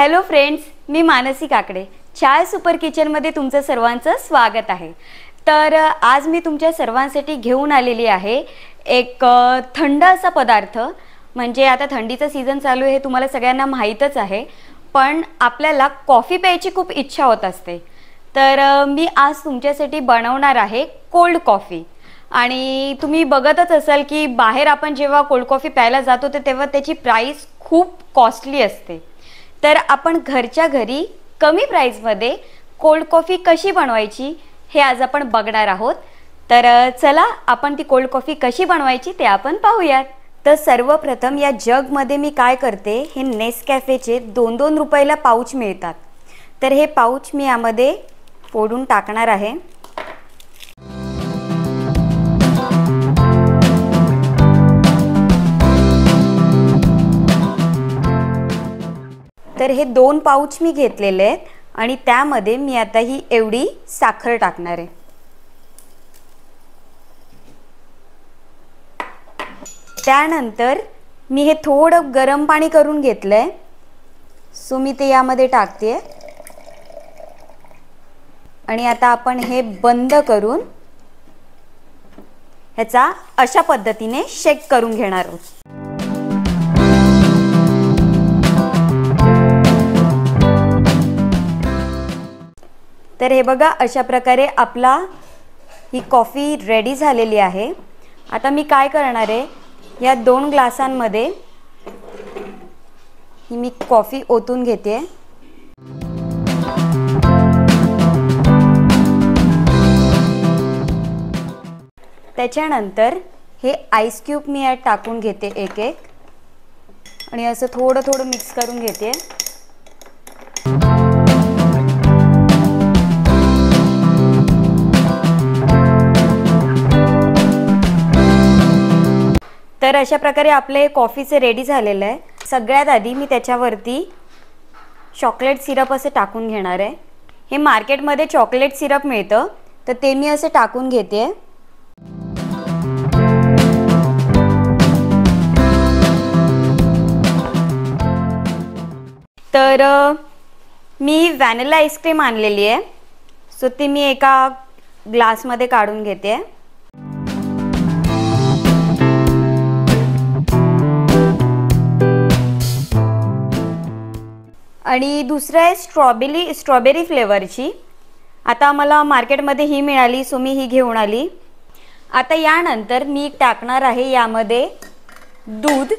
Hello friends, मी मानसी काकडे. छाया super किचनमध्ये तुमचं सर्वांचं स्वागत आहे. तर आज मी तुमच्या सर्वांसाठी घेऊन आलेली आहे एक थंड असा पदार्थ. म्हणजे आता थंडीचं सीझन चालू आहे, तुम्हाला सगळ्यांना माहीतच आहे, पण आपल्याला कॉफी प्यायची खूप इच्छा होत असते. तर मी आज तुमच्यासाठी बनवणार आहे कोल्ड कॉफी. आणि तुम्ही बघतच असाल की बाहेर आपण जेव्हा कोल्ड कॉफी प्यायला जातो तर तेव्हा त्याची प्राईस खूप कॉस्टली असते. तर आपण घरच्या घरी कमी प्राईसमध्ये कोल्ड कॉफी कशी बनवायची हे आज आपण बघणार आहोत. तर चला आपण ती कोल्ड कॉफी कशी बनवायची ते आपण पाहूयात. तर सर्वप्रथम या जगमध्ये मी काय करते, हे नेसकॅफेचे 2-2 रुपयाला पाऊच मिळतात. तर हे पाऊच मी यामध्ये फोडून टाकणार आहे. तर हे 2 पाऊच मी घेतलेले आहेत आणि त्यामध्ये मी आता ही एवढी साखर टाकणार आहे. त्यानंतर मी हे थोडं गरम पाणी करून घेतलंय, सो मी ते यामध्ये टाकते. आणि आता आपण हे बंद करून ह्याचा अशा पद्धतीने शेक करून घेणार आहोत. तर हे बघा, अशा प्रकारे आपला ही कॉफी रेडी झालेली आहे. आता मी काय करणार आहे, या 2 ग्लासांमध्ये ही मी कॉफी ओतून घेते. त्याच्यानंतर हे आईस क्यूब मी यात टाकून घेते एक एक, आणि असं थोडं थोडं मिक्स करून घेते. तर अशा प्रकारे आपले कॉफीचे रेडी झालेलं आहे. सगळ्यात आधी मी त्याच्यावरती चॉकलेट सिरप असे टाकून घेणार आहे. हे मार्केटमध्ये चॉकलेट सिरप मिळतं, तर ते मी असे टाकून घेते. तर मी व्हॅनिला आईस्क्रीम आणलेली आहे, सो ती मी एका ग्लासमध्ये काढून घेते. आणि दुसरं आहे स्ट्रॉबेरी फ्लेवरची. आता मला मार्केटमध्ये ही मिळाली, सो मी ही घेऊन आली. आता यानंतर मी टाकणार आहे यामध्ये दूध.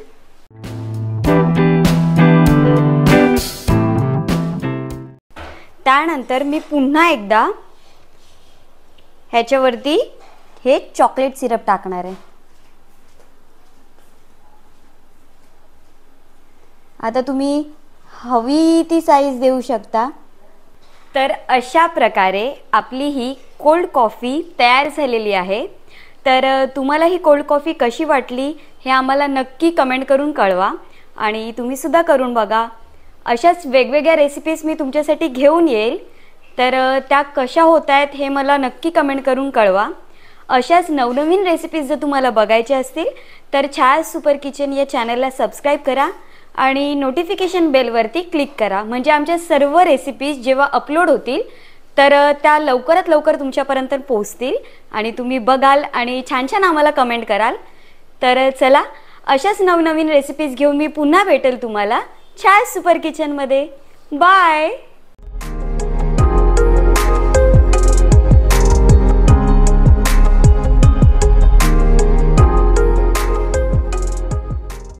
त्यानंतर मी पुन्हा एकदा ह्याच्यावरती हे चॉकलेट सिरप टाकणार आहे. आता तुम्ही हवी ती साईज देऊ शकता. तर अशा प्रकारे आपली ही कोल्ड कॉफी तयार झालेली आहे. तर तुम्हाला ही कोल्ड कॉफी कशी वाटली हे आम्हाला नक्की कमेंट करून कळवा, आणि तुम्ही सुद्धा करून बघा. अशाच वेगवेगळ्या रेसिपीज मी तुमच्यासाठी घेऊन येईल. तर त्या कशा होत आहेत हे मला नक्की कमेंट करून कळवा. अशाच नवनवीन रेसिपीज जर तुम्हाला बघायच्या असतील तर छाया सुपर किचन या चॅनलला सबस्क्राईब करा आणि नोटिफिकेशन बेलवरती क्लिक करा. म्हणजे आमच्या सर्व रेसिपीज जेव्हा अपलोड होतील तर त्या लवकरात लवकर तुमच्यापर्यंत पोहोचतील आणि तुम्ही बघाल आणि छान छान आम्हाला कमेंट कराल. तर चला, अशाच नवनवीन रेसिपीज घेऊन मी पुन्हा भेटेल तुम्हाला छाया सुपर किचनमध्ये. बाय.